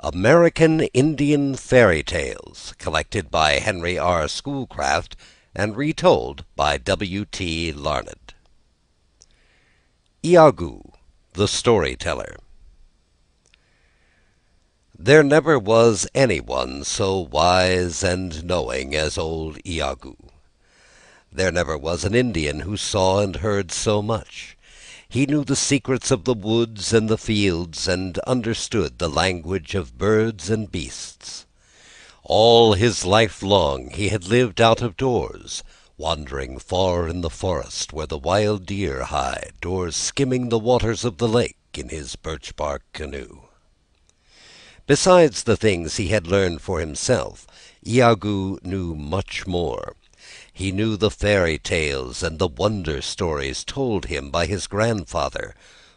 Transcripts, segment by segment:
American Indian Fairy Tales, collected by Henry R. Schoolcraft and retold by W. T. Larned. Iagoo, the Storyteller. There never was anyone so wise and knowing as old Iagoo. There never was an Indian who saw and heard so much. He knew the secrets of the woods and the fields, and understood the language of birds and beasts. All his life long he had lived out of doors, wandering far in the forest where the wild deer hide, or skimming the waters of the lake in his birch-bark canoe. Besides the things he had learned for himself, Iagoo knew much more. He knew the fairy tales and the wonder stories told him by his grandfather,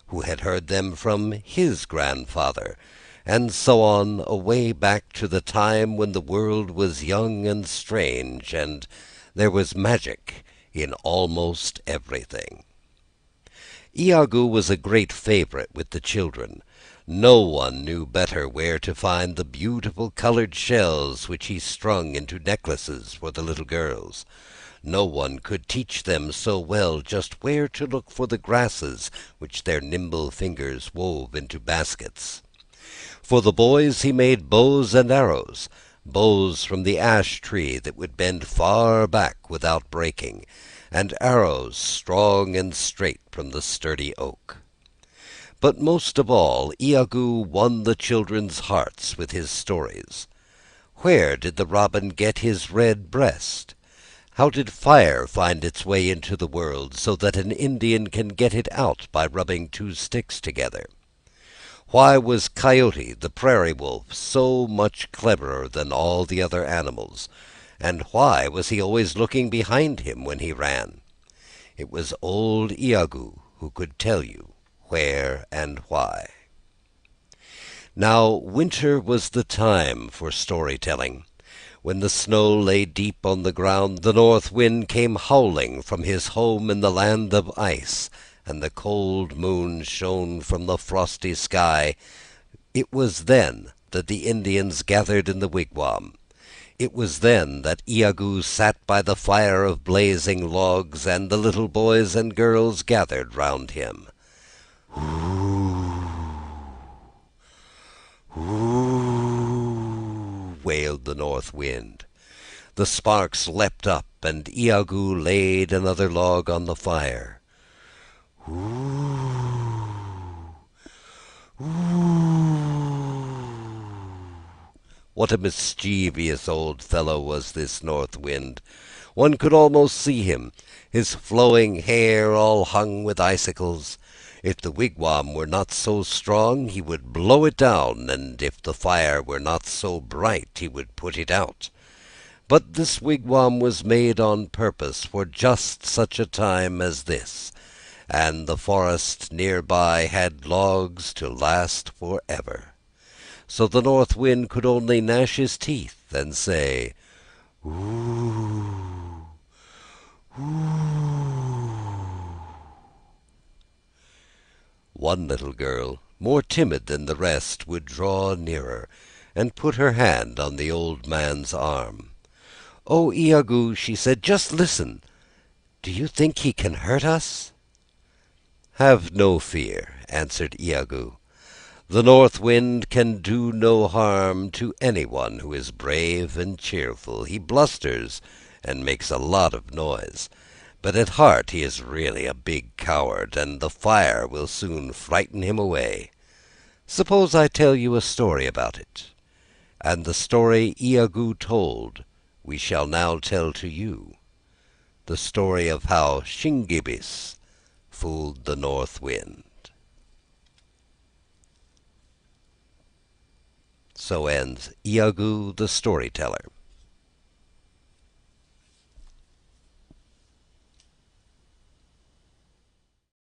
who had heard them from his grandfather, and so on away back to the time when the world was young and strange, and there was magic in almost everything. Iagoo was a great favorite with the children. No one knew better where to find the beautiful colored shells which he strung into necklaces for the little girls. No one could teach them so well just where to look for the grasses which their nimble fingers wove into baskets. For the boys he made bows and arrows, bows from the ash tree that would bend far back without breaking, and arrows strong and straight from the sturdy oak. But most of all, Iagoo won the children's hearts with his stories. Where did the robin get his red breast? How did fire find its way into the world so that an Indian can get it out by rubbing two sticks together? Why was Coyote, the prairie wolf, so much cleverer than all the other animals? And why was he always looking behind him when he ran? It was old Iagoo who could tell you where and why. Now winter was the time for storytelling. When the snow lay deep on the ground, the north wind came howling from his home in the land of ice, and the cold moon shone from the frosty sky. It was then that the Indians gathered in the wigwam. It was then that Iagoo sat by the fire of blazing logs, and the little boys and girls gathered round him. Wailed the north wind. The sparks leapt up, and Iagoo laid another log on the fire. What a mischievous old fellow was this north wind! One could almost see him, his flowing hair all hung with icicles. If the wigwam were not so strong, he would blow it down, and if the fire were not so bright, he would put it out. But this wigwam was made on purpose for just such a time as this, and the forest near by had logs to last forever. So the north wind could only gnash his teeth and say, "Ooh, ooh." One little girl, more timid than the rest, would draw nearer, and put her hand on the old man's arm. "Oh, Iagoo," she said, "just listen. Do you think he can hurt us?" "Have no fear," answered Iagoo. "The north wind can do no harm to anyone who is brave and cheerful. He blusters and makes a lot of noise, but at heart he is really a big coward, and the fire will soon frighten him away. Suppose I tell you a story about it?" And the story Iagoo told we shall now tell to you, the story of how Shingebis fooled the north wind. So ends Iagoo the Storyteller.